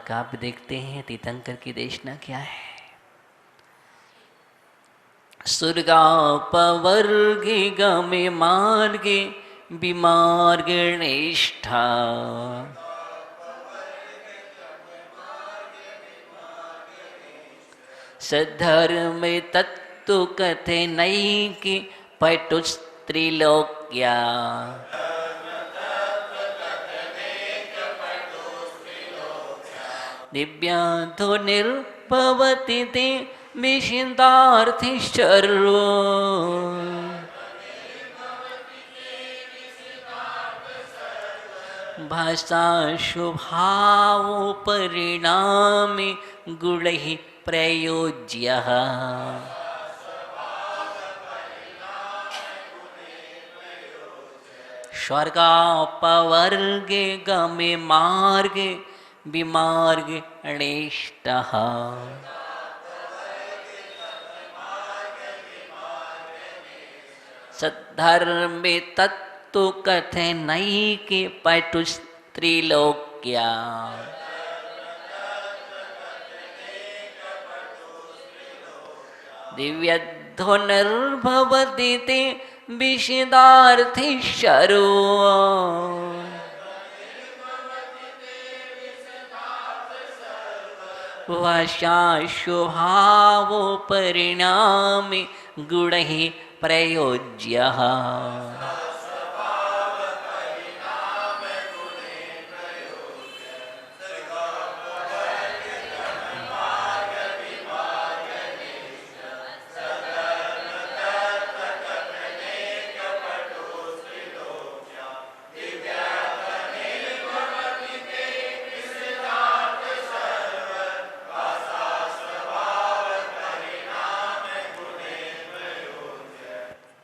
काव्य देखते हैं तीर्थंकर की देशना क्या है। सुरगापवर्गे गमे मार्गे विमार्गनिष्ठा सद्धर्म तत्व कथे नैके पटुस्त्रिलोक्या दिव्याधो निर्भवति ते विषिन्दार्थि सर्वो भाषा शुभावो परिणामे गुणैः प्रयोज्यः स्वर्गापवर्गे गमे मार्गे विमार्गनिष्ठः सद्धर्मे तत्व कथनैके पटुस्त्रिलोक्या दिव्यध्वनिर्भवति ते विषिदार्थि सर्वो वशाशुभावो परिणामे गुणैः प्रयोज्यः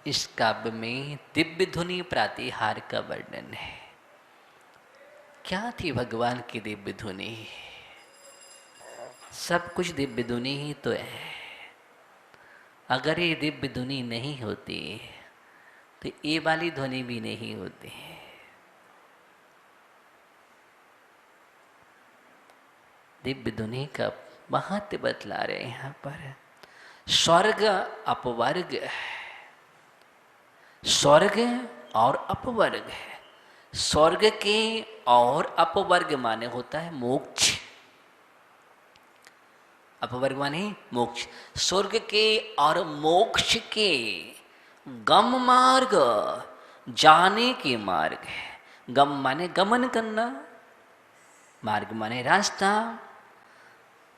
इस काव्य में दिव्य धुनि प्रातिहार का वर्णन है। क्या थी भगवान की दिव्य धुनि? सब कुछ दिव्य धुनि ही तो है। अगर ये दिव्य धुनि नहीं होती तो ये वाली ध्वनि भी नहीं होती। दिव्य धुनि का महत्व बतला रहे हैं यहाँ पर। स्वर्ग अपवर्ग है, स्वर्ग और अपवर्ग है। स्वर्ग के और अपवर्ग माने होता है मोक्ष। अपवर्ग माने मोक्ष। स्वर्ग के और मोक्ष के गम मार्ग, जाने के मार्ग है। गम माने गमन करना, मार्ग माने रास्ता।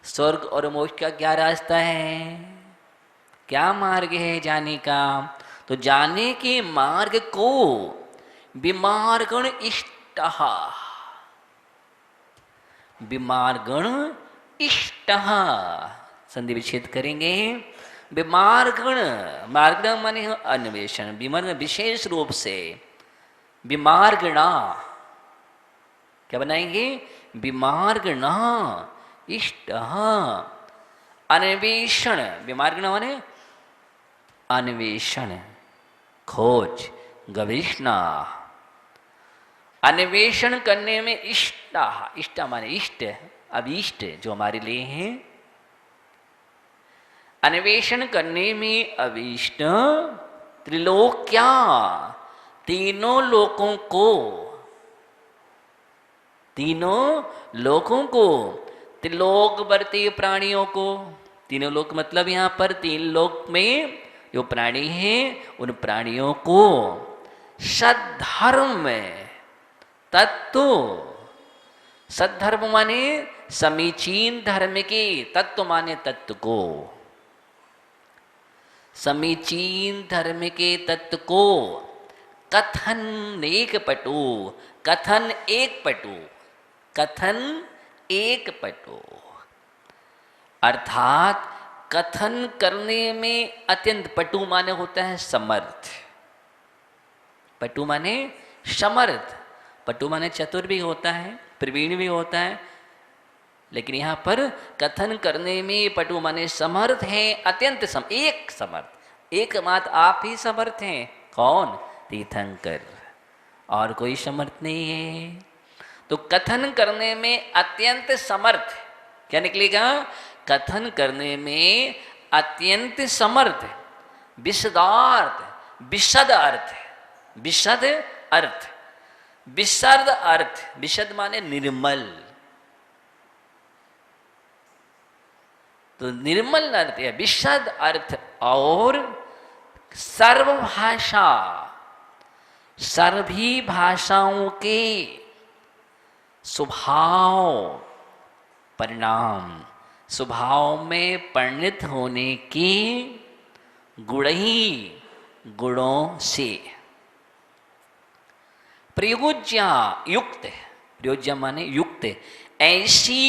स्वर्ग और मोक्ष का क्या रास्ता है, क्या मार्ग है जाने का? तो जाने के मार्ग को विमार्गण इष्टः, विमार्गण इष्टः संधि विच्छेद करेंगे। विमार्गण, मार्गण माने अन्वेषण, विमार्ग विशेष रूप से विमार्गणा क्या बनाएंगे? विमार्गणा इष्टः अन्वेषण। विमार्गण माने अन्वेषण, खोज, गवेषणा। अन्वेषण करने में इष्टा, इष्टा माने इष्ट, अभीष्ट जो हमारे लिए हैं। अन्वेषण करने में अभीष्ट त्रिलोक्या, तीनों लोकों को, तीनों लोकों को, त्रिलोकवर्ती प्राणियों को। तीनों लोक मतलब यहाँ पर तीन लोक में जो प्राणी हैं उन प्राणियों को सद्धर्म में तत्व, सद्धर्म माने समीचीन धर्म के, तत्व माने तत्व को, समीचीन धर्म के तत्व को कथन एक पटु, कथन एक पटु, कथन एक पटु अर्थात कथन करने में अत्यंत, पटु माने होता है समर्थ, पटु माने समर्थ, पटु माने चतुर भी होता है, प्रवीण भी होता है, लेकिन यहाँ पर कथन करने में पटु माने समर्थ है, अत्यंत एक समर्थ, एकमात्र आप ही समर्थ हैं। कौन? तीर्थंकर, और कोई समर्थ नहीं है। तो कथन करने में अत्यंत समर्थ, क्या निकलेगा? कथन करने में अत्यंत समर्थ, विशदार्थ, विशद अर्थ, विशद अर्थ, विशद अर्थ, विशद माने निर्मल, तो निर्मल अर्थ है विशद अर्थ, और सर्वभाषा, सभी भाषाओं के स्वभाव परिणाम, स्वभाव में परिणत होने की गुण ही गुणों से प्रयोज्या युक्त, प्रयोज्या माने युक्त, ऐसी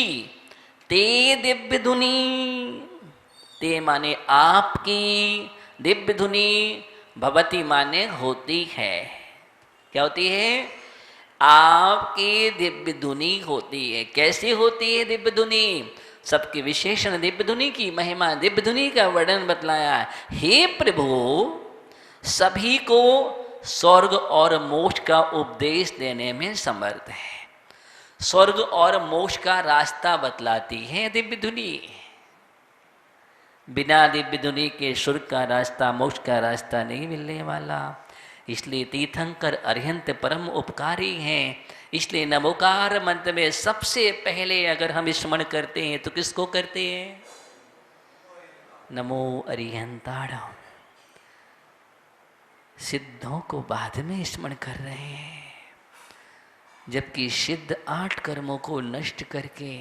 ते दिव्य धुनी, ते माने आपकी, दिव्य धुनी, भवती माने होती है, क्या होती है? आपकी दिव्य धुनी होती है। कैसी होती है दिव्य धुनी? सबके विशेषण दिव्य धुनी की महिमा, दिव्य धुनी का वर्णन बतलाया। हे प्रभु, सभी को स्वर्ग और मोक्ष का उपदेश देने में समर्थ है। स्वर्ग और मोक्ष का रास्ता बतलाती है दिव्य धुनी। बिना दिव्य धुनी के स्वर्ग का रास्ता, मोक्ष का रास्ता नहीं मिलने वाला। इसलिए तीर्थंकर अरिहंत परम उपकारी हैं। इसलिए नमोकार मंत्र में सबसे पहले अगर हम स्मरण करते हैं तो किसको करते हैं? नमो अरिहंताणम। सिद्धों को बाद में स्मरण कर रहे हैं, जबकि सिद्ध 8 कर्मों को नष्ट करके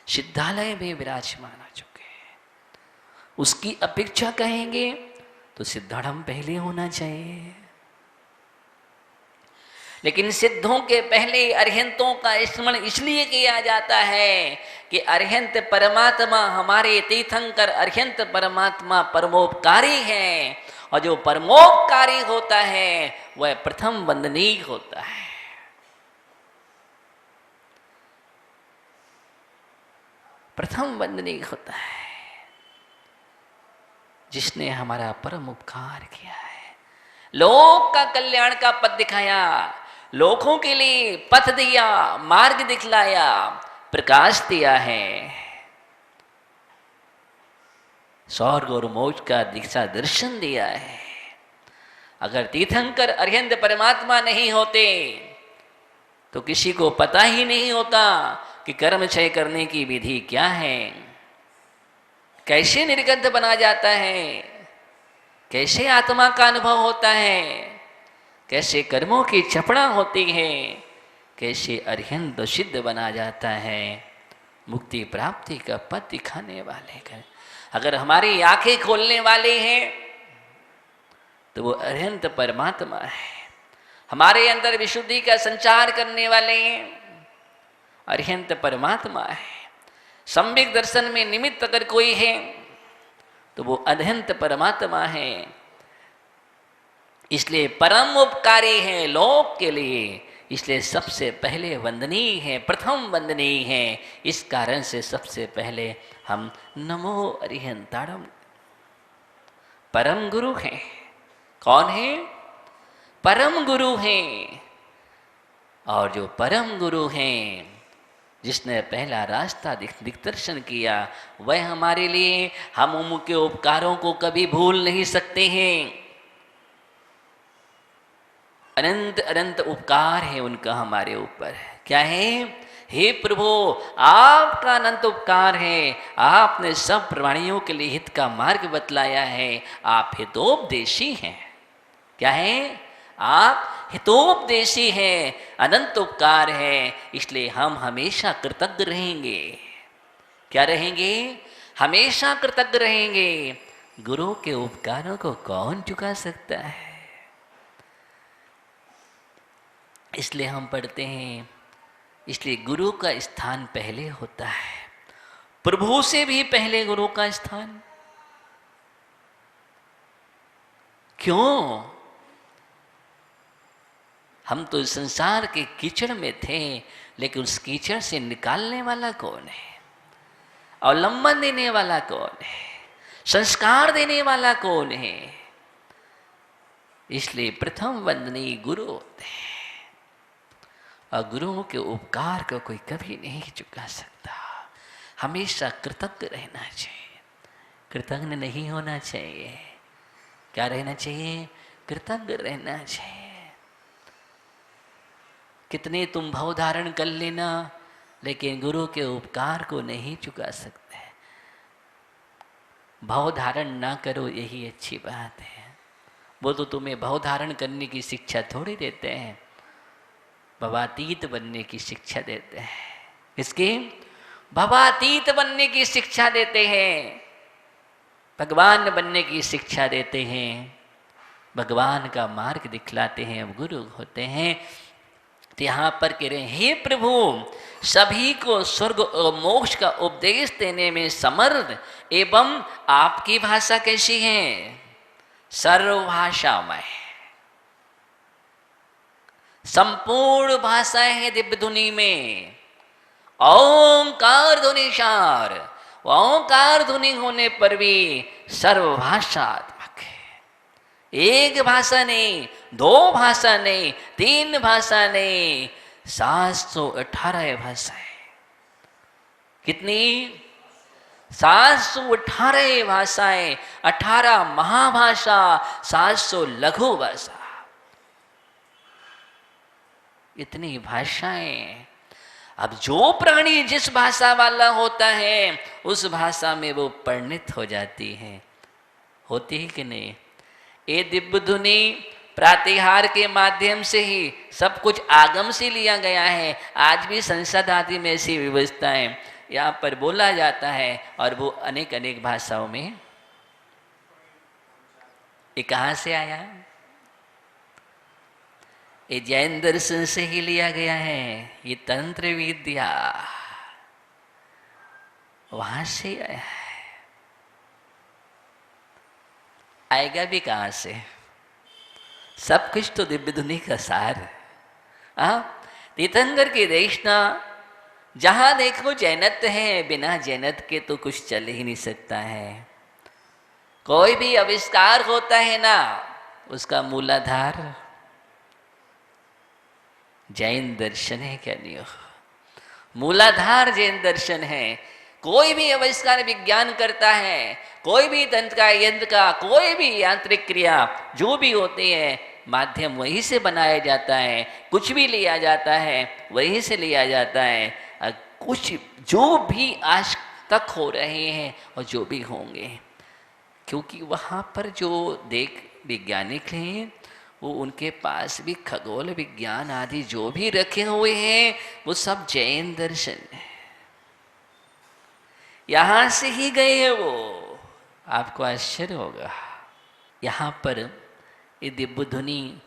सिद्धालय में विराजमान आ चुके हैं। उसकी अपेक्षा कहेंगे तो सिद्धाड़म पहले होना चाहिए। लेकिन सिद्धों के पहले अरिहंतों का स्मरण इसलिए किया जाता है कि अरिहंत परमात्मा, हमारे तीर्थंकर अरिहंत परमात्मा परमोपकारी हैं, और जो परमोपकारी होता है वह प्रथम वंदनीय होता है। प्रथम वंदनीय होता है जिसने हमारा परम उपकार किया है, लोक का कल्याण का पथ दिखाया, लोगों के लिए पथ दिया, मार्ग दिखलाया, प्रकाश दिया है, स्वर्ग और मोक्ष का दिशा दर्शन दिया है। अगर तीर्थंकर अरिहंत परमात्मा नहीं होते तो किसी को पता ही नहीं होता कि कर्म क्षय करने की विधि क्या है, कैसे निर्गंध बना जाता है, कैसे आत्मा का अनुभव होता है, कैसे कर्मों की चपड़ा होती है, कैसे अरिहंत सिद्ध बना जाता है, मुक्ति प्राप्ति का पथ दिखाने वाले का। अगर हमारी आंखें खोलने वाले हैं तो वो अरिहंत परमात्मा है। हमारे अंदर विशुद्धि का संचार करने वाले हैं, अरिहंत परमात्मा है। सम्यक दर्शन में निमित्त अगर कोई है तो वो अरिहंत परमात्मा है। इसलिए परम उपकारी है लोक के लिए, इसलिए सबसे पहले वंदनीय है, प्रथम वंदनीय है। इस कारण से सबसे पहले हम नमो अरिहंताणम। परम गुरु हैं। कौन है? परम गुरु हैं। और जो परम गुरु हैं, जिसने पहला रास्ता दिग्दर्शन किया, वह हमारे लिए, हम उनके उपकारों को कभी भूल नहीं सकते हैं। अनंत अनंत उपकार है उनका हमारे ऊपर। क्या है? हे प्रभु, आपका अनंत उपकार है। आपने सब प्राणियों के लिए हित का मार्ग बतलाया है। आप हितोपदेशी हैं। क्या है? आप हितोपदेशी हैं, अनंत उपकार है। इसलिए हम हमेशा कृतज्ञ रहेंगे। क्या रहेंगे? हमेशा कृतज्ञ रहेंगे। गुरु के उपकारों को कौन चुका सकता है? इसलिए हम पढ़ते हैं, इसलिए गुरु का स्थान पहले होता है। प्रभु से भी पहले गुरु का स्थान। क्यों? हम तो संसार के कीचड़ में थे, लेकिन उस कीचड़ से निकालने वाला कौन है? अवलंबन देने वाला कौन है? संस्कार देने वाला कौन है? इसलिए प्रथम वंदनीय गुरु होते हैं। और गुरुओं के उपकार को कोई कभी नहीं चुका सकता। हमेशा कृतज्ञ रहना चाहिए, कृतज्ञ नहीं होना चाहिए। क्या रहना चाहिए? कृतज्ञ रहना चाहिए। कितने तुम भाव धारण कर लेना, लेकिन गुरु के उपकार को नहीं चुका सकते। भाव धारण ना करो, यही अच्छी बात है। वो तो तुम्हें भाव धारण करने की शिक्षा थोड़ी देते हैं, भवातीत बनने की शिक्षा देते हैं। इसकी भवातीत बनने की शिक्षा देते हैं, भगवान बनने की शिक्षा देते हैं, भगवान का मार्ग दिखलाते हैं, अब गुरु होते हैं। तो यहाँ पर कह रहे हैं, हे प्रभु, सभी को स्वर्ग और मोक्ष का उपदेश देने में समर्थ एवं आपकी भाषा कैसी है? सर्वभाषामय, संपूर्ण भाषाएं हैं दिव्य धुनी में। ओंकार ध्वनिसार, ओंकार ध्वनि होने पर भी सर्वभाषात्मक है। एक भाषा नहीं, दो भाषा नहीं, तीन भाषा नहीं, 718 भाषाएं। कितनी? 718 भाषाएं, 18 महाभाषा, 700 लघु भाषा। इतनी भाषाएं। अब जो प्राणी जिस भाषा वाला होता है, उस भाषा में वो परिणित हो जाती है। होती है कि नहीं? ये दिव्य धुनि प्रातिहार के माध्यम से ही सब कुछ आगम से लिया गया है। आज भी संसद आदि में ऐसी व्यवस्थाएं यहाँ पर बोला जाता है, और वो अनेक अनेक भाषाओं में। ये कहाँ से आया? ये जैन दर्शन से ही लिया गया है। ये तंत्र विद्या वहां से आया है। आएगा भी कहाँ से? सब कुछ तो दिव्य धुनि का सार। तीर्थंकर की देशना, जहां देखो जैनत है, बिना जैनत के तो कुछ चल ही नहीं सकता है। कोई भी आविष्कार होता है ना, उसका मूलाधार जैन दर्शन है। क्या नहीं हो? मूलाधार जैन दर्शन है। कोई भी आविष्कार विज्ञान करता है, कोई भी तंत्र का, यंत्र का, कोई भी यांत्रिक क्रिया जो भी होती है, माध्यम वहीं से बनाया जाता है। कुछ भी लिया जाता है वहीं से लिया जाता है। कुछ जो भी आज तक हो रहे हैं और जो भी होंगे, क्योंकि वहाँ पर जो वैज्ञानिक हैं, वो उनके पास भी खगोल विज्ञान आदि जो भी रखे हुए हैं, वो सब जैन दर्शन है। यहां से ही गए हैं वो। आपको आश्चर्य होगा। यहाँ पर ये दिव्य ध्वनि,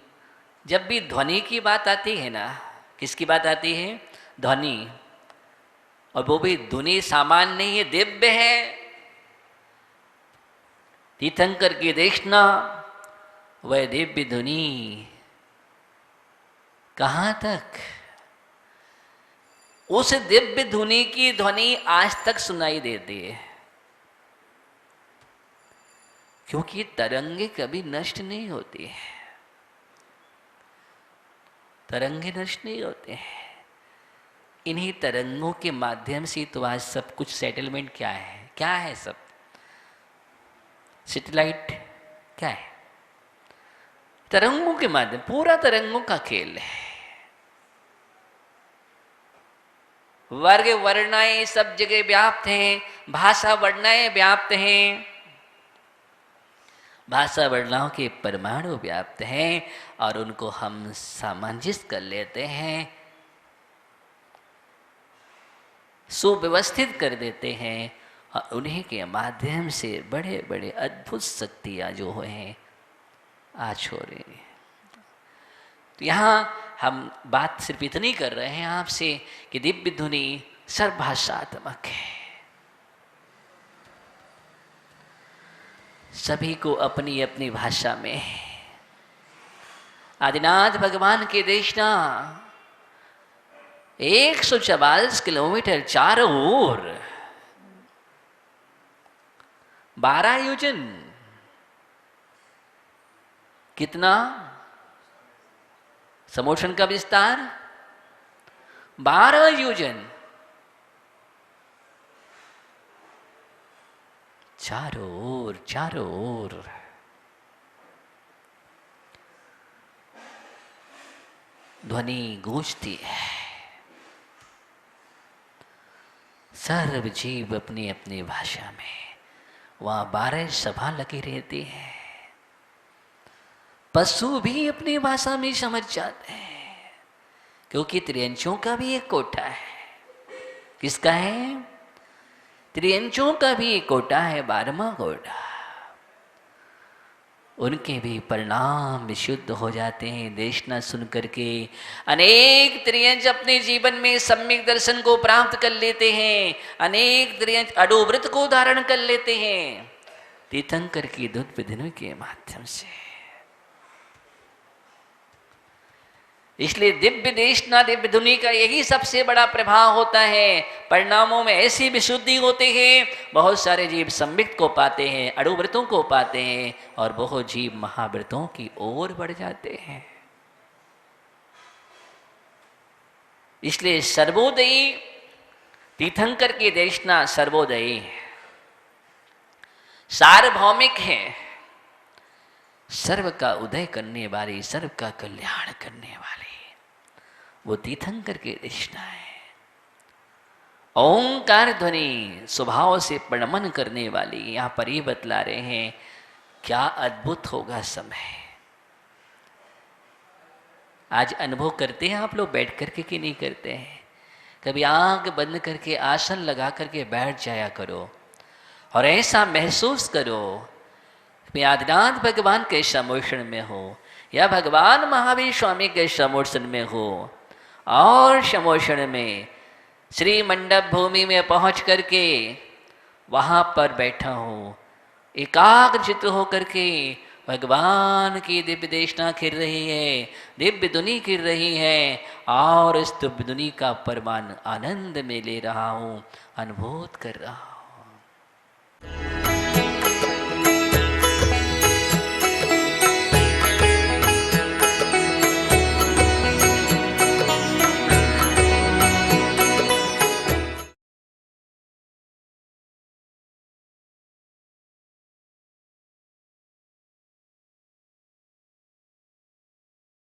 जब भी ध्वनि की बात आती है ना, किसकी बात आती है? ध्वनि। और वो भी ध्वनि सामान्य नहीं है, दिव्य है। तीर्थंकर की देखना, वह दिव्य ध्वनि कहाँ तक? उस दिव्य ध्वनि की ध्वनि आज तक सुनाई देती है, क्योंकि तरंगे कभी नष्ट नहीं होती है। तरंगे नष्ट नहीं होते हैं। इन्हीं तरंगों के माध्यम से तो आज सब कुछ सेटलमेंट क्या है? क्या है सब? सैटेलाइट क्या है? तरंगों के माध्यम, पूरा तरंगों का खेल है। वर्ग वर्णाएं सब जगह व्याप्त हैं, भाषा वर्णाएं व्याप्त हैं, भाषा वर्णाओं के परमाणु व्याप्त हैं, और उनको हम सामंजस्य कर लेते हैं, सुव्यवस्थित कर देते हैं, और उन्हीं के माध्यम से बड़े बड़े अद्भुत शक्तियां जो हैं आज हो रही हैं। तो यहाँ हम बात सिर्फ इतनी कर रहे हैं आपसे कि दिव्य ध्वनि सर्वभाषात्मक है। सभी को अपनी अपनी भाषा में। आदिनाथ भगवान की देशना 144 किलोमीटर चारों ओर, 12 योजन, कितना समोषण का विस्तार? 12 योजन चारों ओर ध्वनि गूंजती है। सर्व जीव अपनी अपनी भाषा में, वहां 12 सभा लगी रहती है। पशु भी अपनी भाषा में समझ जाते हैं, क्योंकि त्रियंचों का भी एक कोटा है। किसका है? त्रियंचों का भी एक कोटा है, 12वां कोटा। उनके भी परिणाम विशुद्ध हो जाते हैं देशना सुन करके। अनेक त्रियंच अपने जीवन में सम्यक दर्शन को प्राप्त कर लेते हैं। अनेक त्रियंच अडोव्रत को धारण कर लेते हैं तीर्थंकर की दूध विधियों के माध्यम से। इसलिए दिव्य देशना दिव्य धुनि का यही सबसे बड़ा प्रभाव होता है। परिणामों में ऐसी विशुद्धि होते हैं, बहुत सारे जीव संविक्त को पाते हैं, अड़ुव्रतों को पाते हैं, और बहुत जीव महाव्रतों की ओर बढ़ जाते हैं। इसलिए सर्वोदयी तीर्थंकर की देशना सर्वोदयी है, सार्वभौमिक है, सर्व का उदय करने वाली, सर्व का कल्याण करने वाली वो तीर्थंकर की देशना है। ओंकार ध्वनि स्वभाव से प्रणमन करने वाली, यहां पर ही बतला रहे हैं क्या अद्भुत होगा समय। आज अनुभव करते हैं आप लोग बैठ करके कि नहीं करते हैं? कभी आंख बंद करके आसन लगा करके बैठ जाया करो और ऐसा महसूस करो कि आदिनाथ भगवान के समोषण में हो या भगवान महावीर स्वामी के समोषण में हो, और समोषण में श्री मंडप भूमि में पहुंच करके वहां पर बैठा हूँ, एकाग्रचित्त होकर के भगवान की दिव्य देशना खिल रही है, दिव्य धुनि खिल रही है, और इस दिव्य धुनि का परमान आनंद में ले रहा हूँ, अनुभूत कर रहा हूँ।